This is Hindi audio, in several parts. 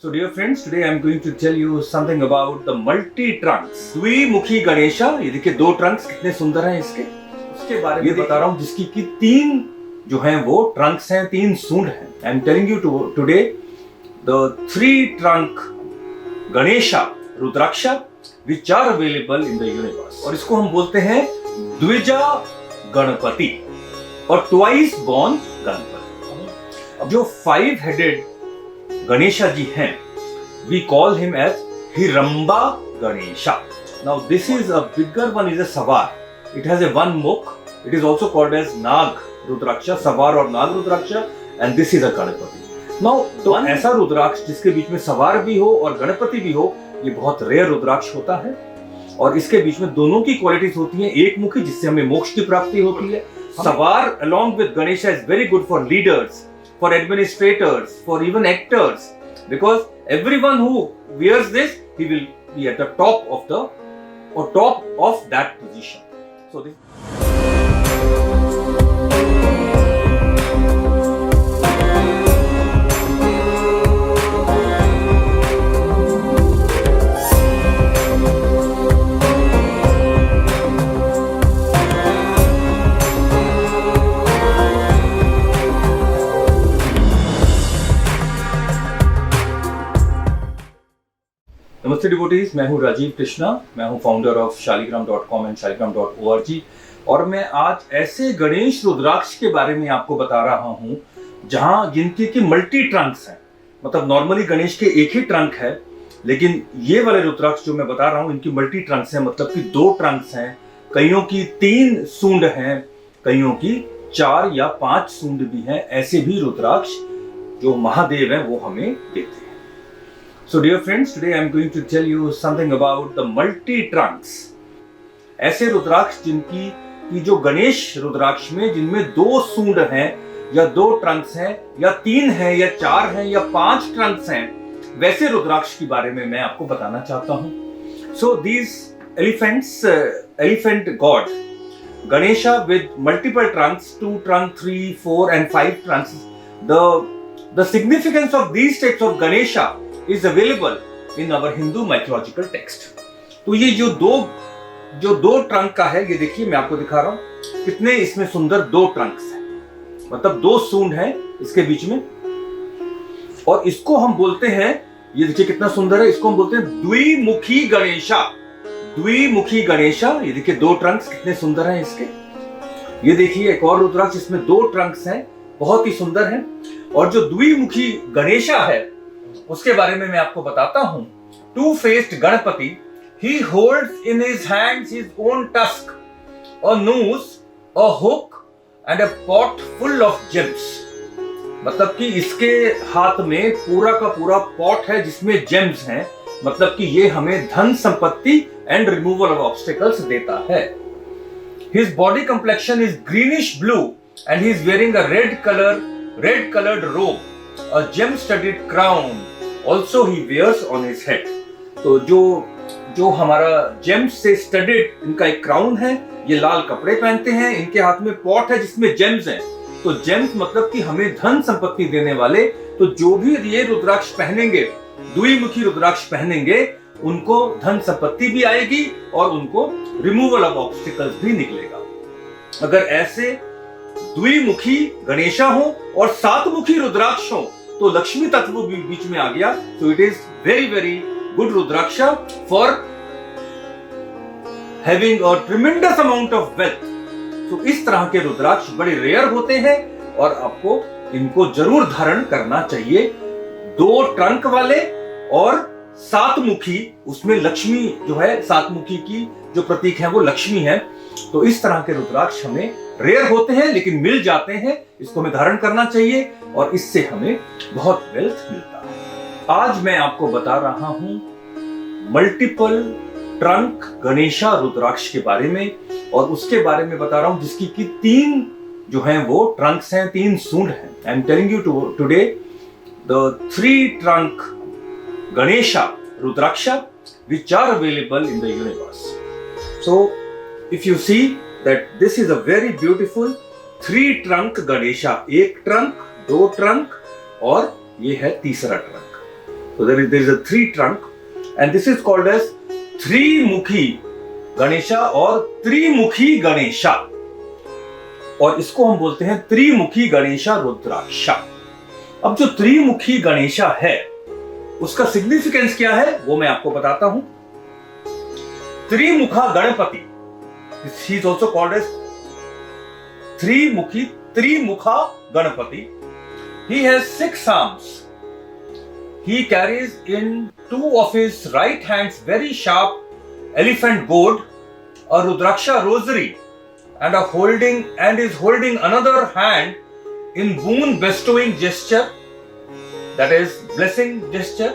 So dear friends, today I am going to tell you something about the multi-trunks. द्विमुखी Ganesha, ये देखिए दो ट्रंक्स कितने सुंदर हैं इसके, उसके बारे में बता रहा हूँ, जिसकी की तीन जो हैं वो ट्रंक्स हैं, तीन सूंड हैं. I am telling you today the 3 trunk Ganesha rudraksha which are available in the universe. और इसको हम बोलते हैं द्विजा गणपति और ट्वाइस बॉर्न गणपति. जो 5-headed गणेशा जी हैं, we call him as Hiramba Ganesha. Now this is a bigger one, is a Savar. It has a one mukh. It is also called as Nag Rudraksha, Savar और Nag Rudraksha, and this is a Ganapati. Now तो ऐसा रुद्राक्ष जिसके बीच में सवार भी हो और गणपति भी हो, ये बहुत रेयर रुद्राक्ष होता है. और इसके बीच में दोनों की क्वालिटीज होती हैं. एक मुखी जिससे हमें मोक्ष की प्राप्ति होती है. सवार along with Ganesha is very good for leaders, for administrators, for even actors, because everyone who wears this, he will be at the top of that position. So this नमस्ते डिवोटीज, मैं हूं राजीव कृष्णा. मैं हूं founder of shaligram.com and shaligram.org. और मैं आज ऐसे गणेश रुद्राक्ष के बारे में आपको बता रहा हूं जहां जिनकी की मल्टी ट्रंक्स हैं. मतलब नॉर्मली गणेश के एक ही ट्रंक है, लेकिन ये वाले रुद्राक्ष जो मैं बता रहा हूं इनकी मल्टी ट्रंक्स हैं. मतलब कि 2 ट्रंक्स हैं, कईयों की 3 सूंड हैं, कईयों की 4 या 5 सूंड भी हैं. ऐसे भी रुद्राक्ष जो महादेव हैं वो हमें देते हैं. So dear friends, today I am going to tell you something about the multi-trunks. ऐसे रुद्राक्ष जिनकी की जो गणेश रुद्राक्ष में जिनमें 2 सूंड हैं या 2 ट्रंक्स हैं या 3 हैं या 4 हैं या 5 ट्रंक्स हैं, वैसे रुद्राक्ष के बारे में मैं आपको बताना चाहता हूं. So these elephant god Ganesha with multiple trunks, 2 trunk, 3, 4 and 5 trunks. The significance of these types of Ganesha is available in our Hindu mythological text. तो ये जो दो ट्रंक का है, ये देखिए मैं आपको दिखा रहा हूं कितने इसमें सुंदर 2 ट्रंक्स हैं. मतलब 2 सूंड हैं इसके बीच में. और इसको हम बोलते हैं, ये देखिए कितना सुंदर है, इसको हम बोलते हैं द्विमुखी गणेशा. द्विमुखी गणेशा, ये देखिए 2 ट्रंक्स कितने सुंदर हैं इसके. ये देखिए एक और रुद्राक्ष जिसमें 2 ट्रंक्स हैं, बहुत ही सुंदर हैं. और जो द्विमुखी गणेशा है उसके बारे में मैं आपको बताता हूं. 2-faced Ganpati, he holds in his hands his own tusk, a noose, a hook and a pot full of gems. मतलब कि इसके हाथ में पूरा का पूरा पॉट है जिसमें जेम्स हैं. मतलब कि ये हमें धन संपत्ति एंड रिमूवल ऑफ ऑब्स्टिकल्स देता है. His body complexion is greenish blue and he is wearing a red colored robe, a gem studded crown also he wears on his head. तो जो हमारा जेम्स से स्टडेड इनका एक क्राउन है, ये लाल कपड़े पहनते हैं, इनके हाथ में पॉट है जिसमें जेम्स हैं. तो जेम्स मतलब कि हमें धन संपत्ति देने वाले. तो जो भी ये रुद्राक्ष पहनेंगे, द्विमुखी रुद्राक्ष पहनेंगे, उनको धन संपत्ति भी आएगी और उनको रिमूवल ऑफ ऑब्स्टिकल्स भी निकलेगा. अगर ऐसे द्विमुखी गणेशा हो और 7 मुखी रुद्राक्ष हो तो लक्ष्मी तत्व भी बीच में आ गया. तो it is very good rudraksha for having a tremendous amount of wealth. तो इस तरह के रुद्राक्ष बड़े रेयर होते हैं और आपको इनको जरूर धारण करना चाहिए. 2 ट्रंक वाले और 7 मुखी, उसमें लक्ष्मी जो है, 7 मुखी की जो प्रतीक है वो लक्ष्मी है. तो इस तरह के रुद्राक्ष हमें रेयर होते हैं लेकिन मिल जाते हैं. इसको हमें धारण करना चाहिए और इससे हमें बहुत वेल्थ मिलता है. आज मैं आपको बता रहा हूं मल्टीपल ट्रंक गणेशा रुद्राक्ष के बारे में. और उसके बारे में बता रहा हूं जिसकी की 3 जो हैं वो ट्रंक्स हैं, 3 सूंड हैं. I am telling you today the 3 trunk Ganesha rudraksha which are available in the universe. So if you see that this is a very beautiful 3 trunk Ganesha. 1 trunk, 2 trunk और ये है तीसरा trunk. So there is a three trunk, and this is called as Trimukhi Ganesha और त्रिमुखी गणेशा, और इसको हम बोलते हैं त्रिमुखी गणेशा रुद्राक्षा। अब जो त्रिमुखी गणेशा है उसका सिग्निफिकेंस क्या है वो मैं आपको बताता हूं। त्रिमुखा Ganpati, he is also called as त्रिमुखा Ganpati. He has 6 arms. He carries in 2 of his right hands very sharp elephant gourd, a rudraksha rosary, and is holding another hand in boon bestowing gesture, that is blessing gesture.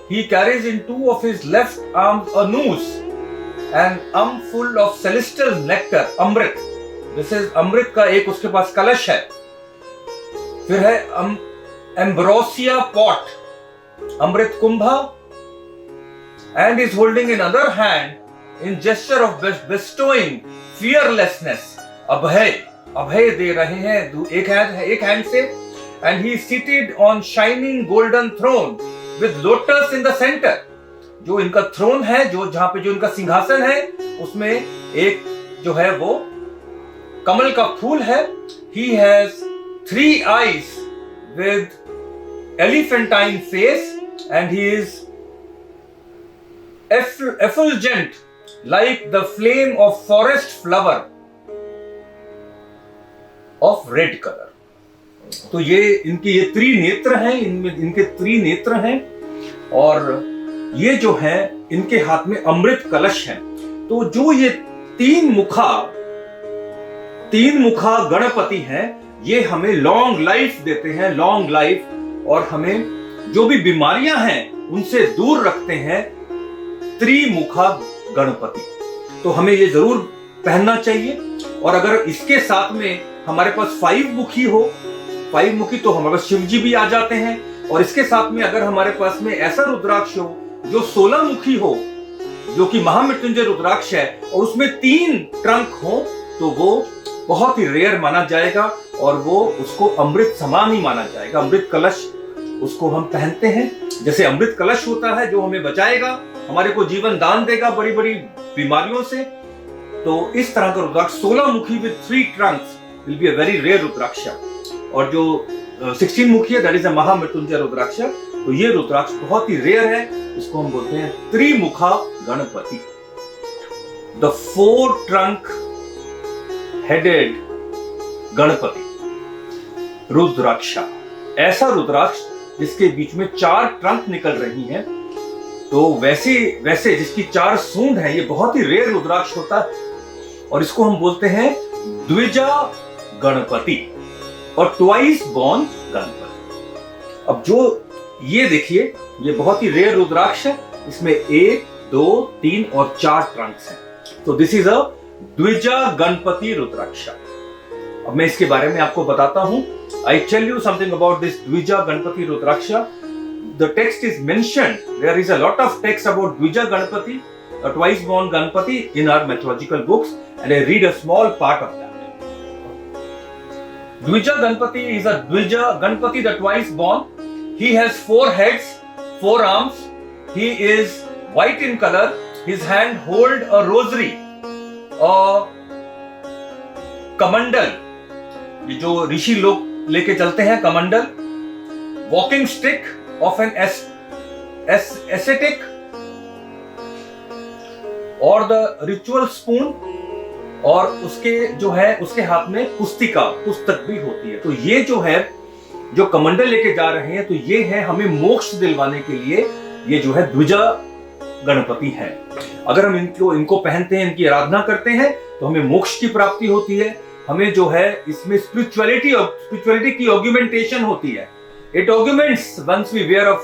He carries in 2 of his left arms a noose, an full of celestial nectar, amrit. This is amrit का एक उसके पास कलश है। फिर है ambrosia pot, amrit Kumbha, and is holding in other hand in gesture of bestowing fearlessness, अभय दे रहे हैं एक हैंड से, and he is seated on shining golden throne with lotus in the center. जो इनका थ्रोन है, जहां पे जो इनका सिंहासन है, उसमें एक जो है वो कमल का फूल है। He has 3 eyes with elephantine face, and he is effulgent like the flame of forest flower of red color. तो ये इनके ये त्रिनेत्र हैं, इनके त्रिनेत्र हैं, और ये जो है इनके हाथ में अमृत कलश है। तो जो ये तीन मुखा गणपति हैं, ये हमें लॉन्ग लाइफ देते हैं, लॉन्ग लाइफ, और हमें जो भी बीमारियां हैं उनसे दूर रखते हैं त्रिमुखा गणपति। तो हमें ये जरूर पहनना चाहिए। और अगर इसके साथ में हमारे पास 5 मुखी तो हमारे पास शिव जी भी आ जाते हैं, और इसके साथ में अगर हमारे पास में ऐसा रुद्राक्ष हो जो 16 मुखी हो, जो कि महामृत्युंजय रुद्राक्ष है, और उसमें 3 ट्रंक हो, तो वो बहुत ही रेयर माना जाएगा, और वो उसको अमृत समान ही माना जाएगा। अमृत कलश उसको हम पहनते हैं, जैसे अमृत कलश होता है जो हमें बचाएगा, हमारे को जीवन दान देगा बड़ी बड़ी बीमारियों से। तो इस तरह का rudraksha 16 mukhi with 3 trunks will be a very rare rudraksha. और जो 16 मुखी है, दैट इज अ महामृत्युंजय रुद्राक्ष। तो ये रुद्राक्ष बहुत ही रेयर है, इसको हम बोलते हैं Trimukha Ganapati, the 4 trunk headed Ganapati rudraksha. ऐसा रुद्राक्ष जिसके बीच में 4 ट्रंक निकल रही हैं, तो वैसे जिसकी 4 सूंड है, ये बहुत ही रेयर रुद्राक्ष होता है, और इसको हम बोलते हैं द्विजा गणपति और ट्वाइस बॉर्न गणपति। अब जो ये देखिए, ये बहुत ही रेयर रुद्राक्ष है, इसमें 1, 2, 3 और 4 ट्रंक्स हैं। तो this is a Dwija Ganapati rudraksha. अब मैं इसके बारे में आपको बताता हूं। I tell you something about this Dwija Ganapati rudraksha. The text is mentioned. There is a lot of text about Dvija Ganpati, a twice born Ganpati, in our mythological books, and I read a small part of that. Dvija Ganpati is a Dvija Ganpati, the twice born. He has 4 heads, 4 arms. He is white in color. His hand hold a rosary, a कमंडल, ये जो ऋषि लोग लेके चलते हैं कमंडल, walking stick of an ascetic, और the ritual spoon, और उसके जो है उसके हाथ में पुस्तक भी होती है। तो ये जो है, जो कमंडल लेके जा रहे हैं, तो ये है हमें मोक्ष दिलवाने के लिए, ये जो है द्विजा गणपति है। अगर हम इनको पहनते हैं, इनकी आराधना करते हैं, तो हमें मोक्ष की प्राप्ति होती है। हमें जो है इसमें स्पिरिचुअलिटी की ऑग्यूमेंटेशन होती है। It augments once we wear a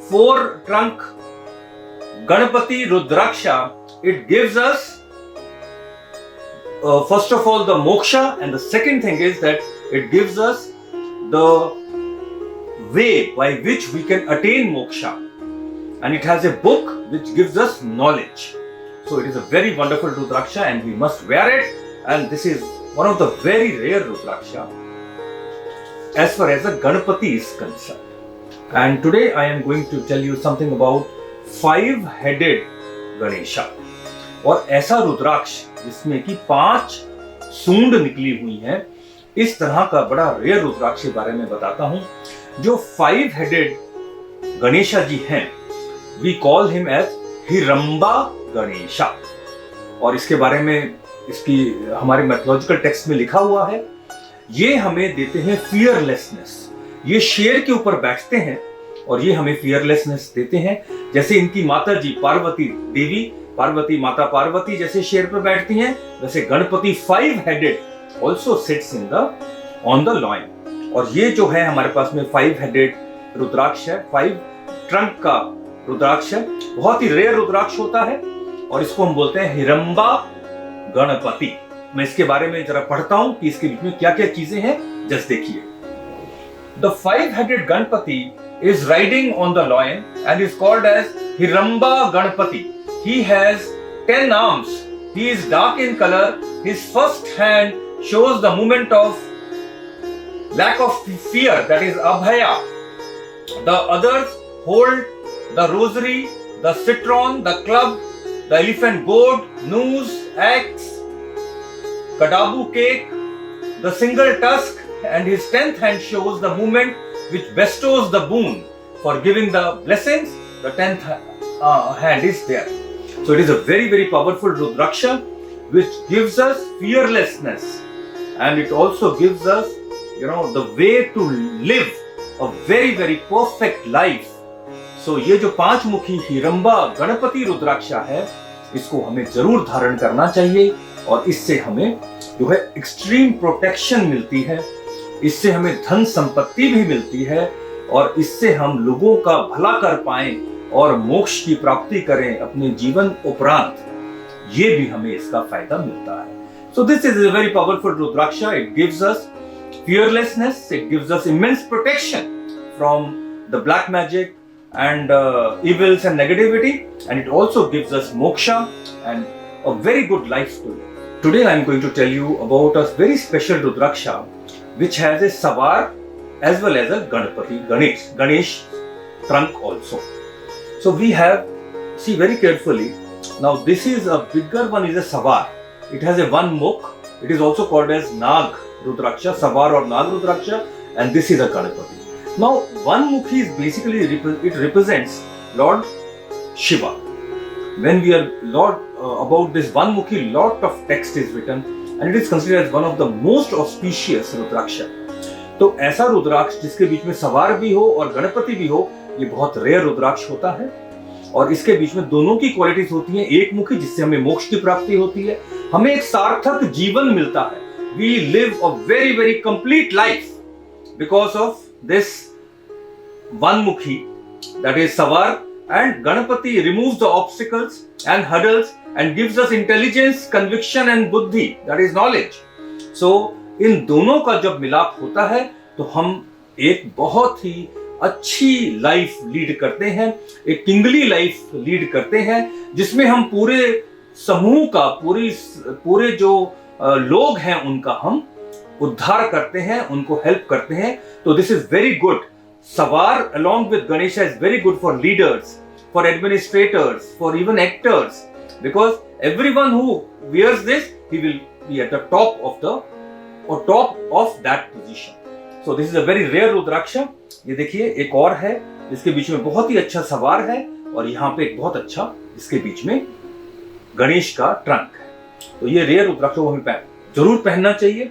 4 trunk Ganapati Rudraksha. It gives us first of all the moksha, and the second thing is that it gives us the way by which we can attain moksha, and it has a book which gives us knowledge. So it is a very wonderful Rudraksha, and we must wear it, and this is one of the very rare Rudraksha as far as the Ganapati is concerned. And today I am going to tell you something about five-headed Ganesha. और ऐसा रुद्राक्ष जिसमें कि 5 सूंड निकली हुई हैं, इस तरह का बड़ा रेयर रुद्राक्ष के बारे में बताता हूं। जो 5-headed गणेशा जी हैं, we call him as हिरंबा Ganesha. और इसके बारे में इसकी हमारे मैथोलॉजिकल टेक्स्ट में लिखा हुआ है। ये हमें देते हैं फियरलेसनेस। ये शेर के ऊपर बैठते हैं और ये हमें फियरलेसनेस देते हैं। जैसे इनकी माता जी पार्वती देवी, पार्वती माता पार्वती जैसे शेर पर बैठती हैं, वैसे Ganpati 5-headed also sits in the on the loin। और ये जो है हमारे पास में 5-headed रुद्राक्ष है, 5 ट्रंक का रुद्राक्ष है। बहुत ही रेयर रुद्राक्ष होता है और इसको हम बोलते हैं हिरंबा गणपति। मैं इसके बारे में जरा पढ़ता हूं कि इसके बीच में क्या क्या चीजें हैं, जस्ट देखिए। The 5-headed Ganpati is riding on the loin and is called as Hiramba Ganpati. He has 10 arms. He is dark in color. His first hand shows the movement of lack of fear, that is Abhaya. The others hold the rosary, the citron, the club, the elephant gourd, noose, axe, kadabu cake, the single tusk, and his 10th hand shows the movement which bestows the boon. For giving the blessings, the 10th hand is there. So it is a very, very powerful Rudraksha which gives us fearlessness, and it also gives us, the way to live a very, very perfect life. So ये जो 5 मुखी हिरंबा गणपति रुद्राक्षा है, इसको हमें जरूर धारण करना चाहिए और इससे हमें जो है एक्सट्रीम प्रोटेक्शन मिलती है। इससे हमें धन संपत्ति भी मिलती है और इससे हम लोगों का भला कर पाएं और मोक्ष की प्राप्ति करें अपने जीवन उपरांत, ये भी हमें इसका फायदा मिलता है। So this is a very powerful Rudraksha. It gives us fearlessness. It gives us immense protection from the black magic and evils and negativity, and it also gives us moksha and a very good life to live. Today I am going to tell you about a very special Rudraksha which has a savar as well as a Ganesh trunk also. So we have, see very carefully, now this is a bigger one, is a savar. It has a one mukh. It is also called as Nag Rudraksha, savar or Nag Rudraksha, and this is a Ganapati. Now one mukhi is basically, it represents Lord Shiva. When we are about this one mukhi, lot of text is written and it is considered as one of the most auspicious Rudraksha. तो ऐसा रुद्राक्ष जिसके बीच में सवार भी हो और गणपति भी हो, ये बहुत रेयर रुद्राक्ष होता है और इसके बीच में दोनों की क्वालिटीज होती हैं। एक मुखी जिससे हमें मोक्ष की प्राप्ति होती है, हमें एक सार्थक जीवन मिलता है। We live a very, very complete life because of this one mukhi, that is savar, and Ganapati removes the obstacles and hurdles and gives us intelligence, conviction and buddhi, that is knowledge. So इन दोनों का जब मिलाप होता है तो हम एक बहुत ही अच्छी लाइफ लीड करते हैं, एक किंगली लाइफ लीड करते हैं, जिसमें हम पूरे समूह का, पूरे जो लोग हैं उनका हम उद्धार करते हैं, उनको हेल्प करते हैं। तो दिस इज वेरी गुड। सवार along with Ganesha is very good for leaders, for administrators, for even actors, because everyone who wears this, he will be at the top of that position. So this is a very rare Rudraksha. ये देखिए एक और है जिसके बीच में बहुत ही अच्छा सवार है और यहाँ पे एक बहुत अच्छा इसके बीच में गणेश का ट्रंक है। तो ये रेयर रुद्राक्ष को हमें जरूर पहनना चाहिए।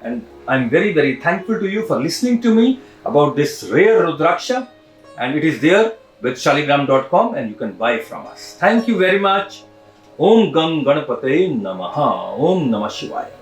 And I'm very, very thankful to you for listening to me about this rare Rudraksha, and it is there with shaligram.com and you can buy from us. Thank you very much. Om Gam Ganapate Namaha. Om Namah Shivaya.